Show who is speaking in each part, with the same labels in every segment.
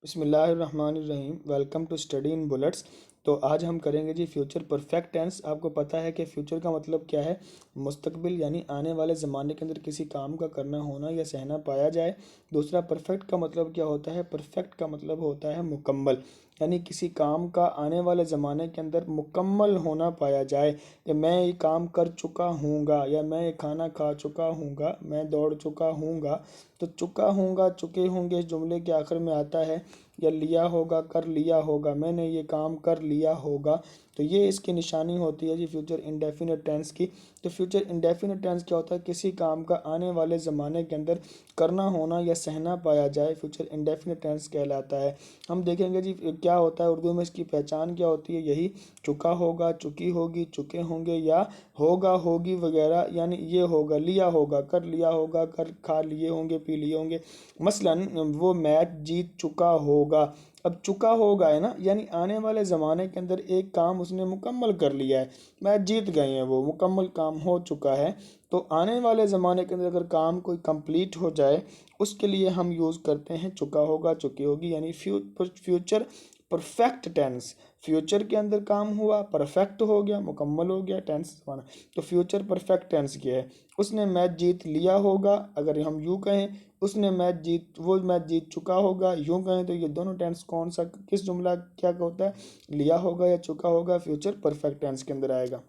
Speaker 1: बिस्मिल्लाहिर्रहमानिर्रहीम। Welcome to study in bullets. तो आज हम करेंगे जी फ्यूचर परफेक्ट टेंस। आपको पता है कि फ्यूचर का मतलब क्या है? मुस्तकबिल यानी आने वाले ज़माने के अंदर किसी काम का करना होना या सहना पाया जाए। दूसरा परफेक्ट का मतलब क्या होता है? परफेक्ट का मतलब होता है मुकम्मल, यानी किसी काम का आने वाले ज़माने के अंदर मुकम्मल होना पाया जाए कि मैं ये काम कर चुका हूँगा, या मैं ये खाना खा चुका हूँगा, मैं दौड़ चुका हूँगा। तो चुका हूँगा, चुके होंगे इस जुमले के आखिर में आता है, या लिया होगा, कर लिया होगा, मैंने ये काम कर लिया होगा। तो ये इसकी निशानी होती है जी फ्यूचर इंडेफिनिट टेंस की। तो फ्यूचर इंडेफिनिट टेंस क्या होता है? किसी काम का आने वाले ज़माने के अंदर करना होना या सहना पाया जाए, फ्यूचर इंडेफिनिट टेंस कहलाता है। हम देखेंगे जी क्या होता है उर्दू में, इसकी पहचान क्या होती है। यही चुका होगा, चुकी होगी, चुके होंगे, या होगा, होगी वगैरह, यानी ये होगा, लिया होगा, कर लिया होगा, कर खा लिए होंगे, पी लिए होंगे। मसलन वो मैच जीत चुका होगा। अब चुका होगा है ना, यानी आने वाले ज़माने के अंदर एक काम उसने मुकम्मल कर लिया है, मैच जीत गए हैं, वो मुकम्मल काम हो चुका है। तो आने वाले ज़माने के अंदर अगर काम कोई कंप्लीट हो जाए, उसके लिए हम यूज़ करते हैं चुका होगा, चुकी होगी, यानी फ्यूचर परफेक्ट टेंस। फ्यूचर के अंदर काम हुआ, परफेक्ट हो गया, मुकम्मल हो गया, टेंस बना। तो फ्यूचर परफेक्ट टेंस क्या है? उसने मैच जीत लिया होगा, अगर हम यूँ कहें उसने वो मैच जीत चुका होगा, यूँ कहें तो ये दोनों टेंस कौन सा, किस जुमला क्या होता है? लिया होगा या चुका होगा, फ्यूचर परफेक्ट टेंस के अंदर आएगा।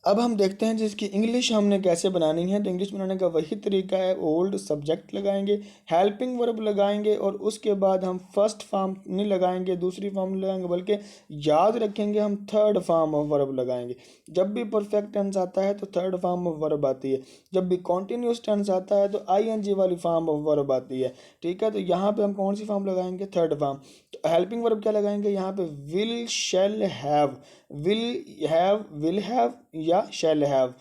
Speaker 1: अब हम देखते हैं जिसकी इंग्लिश हमने कैसे बनानी है। तो इंग्लिश बनाने का वही तरीका है, ओल्ड सब्जेक्ट लगाएंगे, हेल्पिंग वर्ब लगाएंगे, और उसके बाद हम फर्स्ट फॉर्म नहीं लगाएंगे, दूसरी फॉर्म नहीं लगाएंगे, बल्कि याद रखेंगे हम थर्ड फॉर्म ऑफ वर्ब लगाएंगे। जब भी परफेक्ट टेंस आता है तो थर्ड फॉर्म ऑफ वर्ब आती है, जब भी कॉन्टिन्यूस टेंस आता है तो आईएनजी वाली फॉर्म ऑफ वर्ब आती है। ठीक है, तो यहाँ पे हम कौन सी फॉर्म लगाएंगे? Third form. तो हेल्पिंग वर्ब क्या लगाएंगे यहाँ पे? Will, shall, have. Will have या शैल हैव।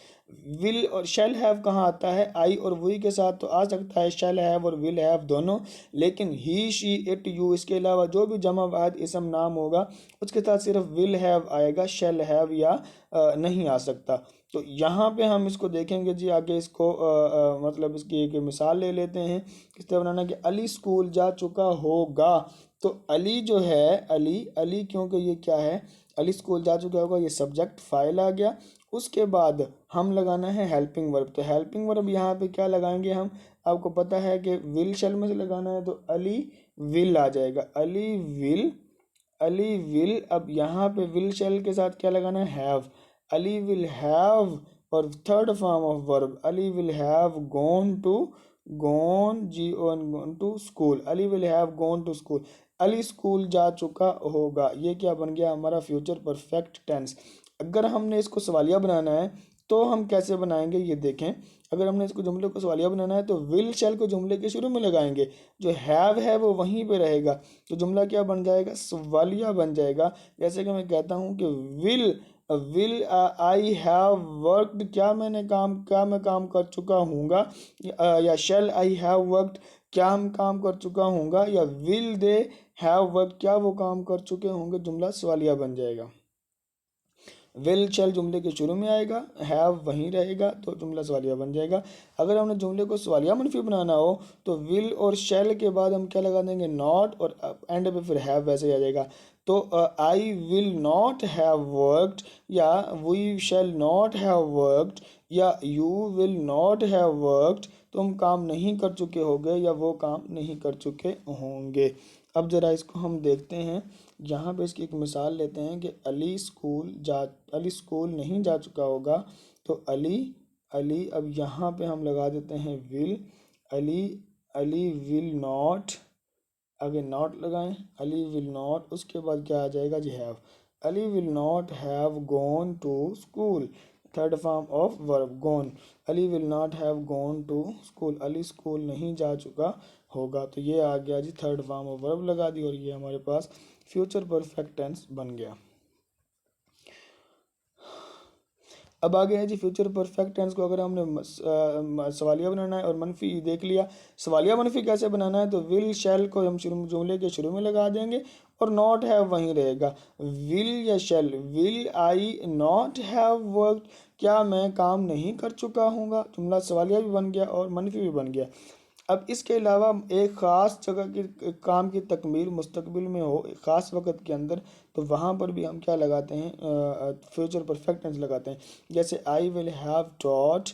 Speaker 1: विल और शैल हैव कहाँ आता है? आई और वी के साथ तो आ सकता है शैल हैव और विल हैव दोनों, लेकिन ही, शी, इट, यू, इसके अलावा जो भी जमा वाहिद इसम नाम होगा उसके साथ सिर्फ विल हैव आएगा, शैल हैव या नहीं आ सकता। तो यहाँ पे हम इसको देखेंगे जी आगे, इसको मतलब इसकी एक मिसाल ले लेते हैं। किस तरह बनाना कि अली स्कूल जा चुका होगा। तो अली जो है, अली अली क्योंकि ये क्या है? अली स्कूल जा चुका होगा, ये सब्जेक्ट फाइल आ गया। उसके बाद हम लगाना है हेल्पिंग वर्ब। तो हेल्पिंग वर्ब यहाँ पे क्या लगाएंगे हम? आपको पता है कि विल शैल में से लगाना है, तो अली विल आ जाएगा, अली विल, अली विल। अब यहाँ पे विल शैल के साथ क्या लगाना है? हैव। अली विल हैव, और third form of verb, Ali will have gone to, gone, G on, gone to school, Ali will have gone to school. Ali school जा चुका होगा, ये क्या बन गया? हमारा फ्यूचर परफेक्ट टेंस। अगर हमने इसको सवालिया बनाना है तो हम कैसे बनाएंगे ये देखें। अगर हमने इसको जुमले को सवालिया बनाना है तो विल शैल को जुमले के शुरू में लगाएंगे, जो हैव है वो वहीं पे रहेगा, तो जुमला क्या बन जाएगा? सवालिया बन जाएगा। जैसे कि मैं कहता हूँ कि will will I have worked, क्या मैं काम कर चुका हूँगा, या शेल आई हैव वर्कड, क्या हम काम कर चुका हूँगा, या विल दे हैव वर्क, क्या वो काम कर चुके होंगे। जुमला सवालिया बन जाएगा। विल शैल जुमले के शुरू में आएगा, हैव वहीं रहेगा, तो जुमला सवालिया बन जाएगा। अगर हमने जुमले को सवालिया मनफी बनाना हो तो विल और शैल के बाद हम क्या लगा देंगे? नॉट, और एंड पे फिर हैव वैसे ही आ जाएगा। तो I will not have worked, या we shall not have worked, या you will not have worked, तो हम काम नहीं कर चुके होंगे या वो काम नहीं कर चुके होंगे। अब ज़रा इसको हम देखते हैं। यहाँ पे इसकी एक मिसाल लेते हैं कि अली स्कूल नहीं जा चुका होगा। तो अली, अली, अब यहाँ पे हम लगा देते हैं will. Ali, Ali will not, आगे नॉट लगाएं, अली विल नॉट, उसके बाद क्या आ जाएगा जी? Have. Ali will not have gone to school, third form of verb gone. Ali will not have gone to school, Ali school नहीं जा चुका होगा। तो ये आ गया जी, थर्ड फॉर्म ऑफ वर्ब लगा दी, और ये हमारे पास फ्यूचर परफेक्ट टेंस बन गया। अब आ गया है जी फ्यूचर परफेक्ट टेंस को अगर हमने सवालिया बनाना है और मनफी देख लिया। सवालिया मनफी कैसे बनाना है? तो विल शैल को हम शुरू जुमले के शुरू में लगा देंगे और नॉट हैव वहीं रहेगा। विल या shall, will I not have worked, क्या मैं काम नहीं कर चुका हूँगा, जुमला सवालिया भी बन गया और मनफी भी बन गया। अब इसके अलावा एक ख़ास जगह की काम की तकमील मुस्तकबिल में हो एक ख़ास वक्त के अंदर, तो वहाँ पर भी हम क्या लगाते हैं, फ्यूचर परफेक्ट टेंस लगाते हैं। जैसे आई विल हैव टॉट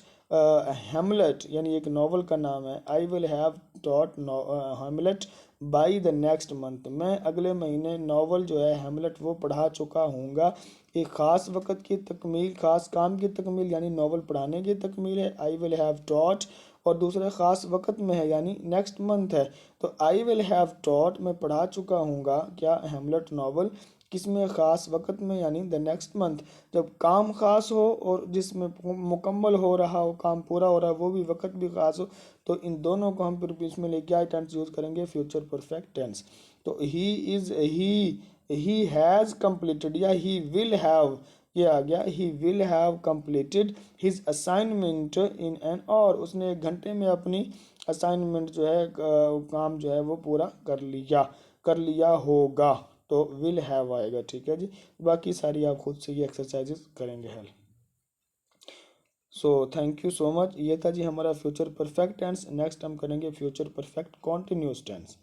Speaker 1: हेमलेट, यानी एक नावल का नाम है, I will have taught Hamlet by the next month, मैं अगले महीने नावल जो है हेमलेट वो पढ़ा चुका हूँगा। एक ख़ास वक़्त की तकमील, ख़ास काम की तकमील यानी नावल पढ़ाने की तकमील है, आई विल हैव टॉट, और दूसरे ख़ास वक़्त में है यानी नेक्स्ट मंथ है। तो आई विल हैव टॉट, मैं पढ़ा चुका हूँगा क्या, हेमलेट नावल, किसमें, ख़ास वक़्त में यानी द नेक्स्ट मंथ। जब काम ख़ास हो और जिसमें मुकम्मल हो रहा हो, काम पूरा हो रहा है, वो भी वक़्त भी ख़ास हो, तो इन दोनों को हम फिर इसमें ले क्या टेंस यूज़ करेंगे, फ्यूचर परफेक्ट टेंस। तो ही हैज़ कंप्लीटेड या ही विल हैव, ये आ गया, he will have completed his assignment in an, और उसने 1 घंटे में अपनी असाइनमेंट जो है काम जो है वो पूरा कर लिया होगा। तो विल हैव आएगा, ठीक है जी। बाकी सारी आप खुद से ये एक्सरसाइजेस करेंगे help. So thank you so much. ये था जी हमारा फ्यूचर परफेक्ट टेंस। नेक्स्ट हम करेंगे फ्यूचर परफेक्ट कॉन्टिन्यूस टेंस।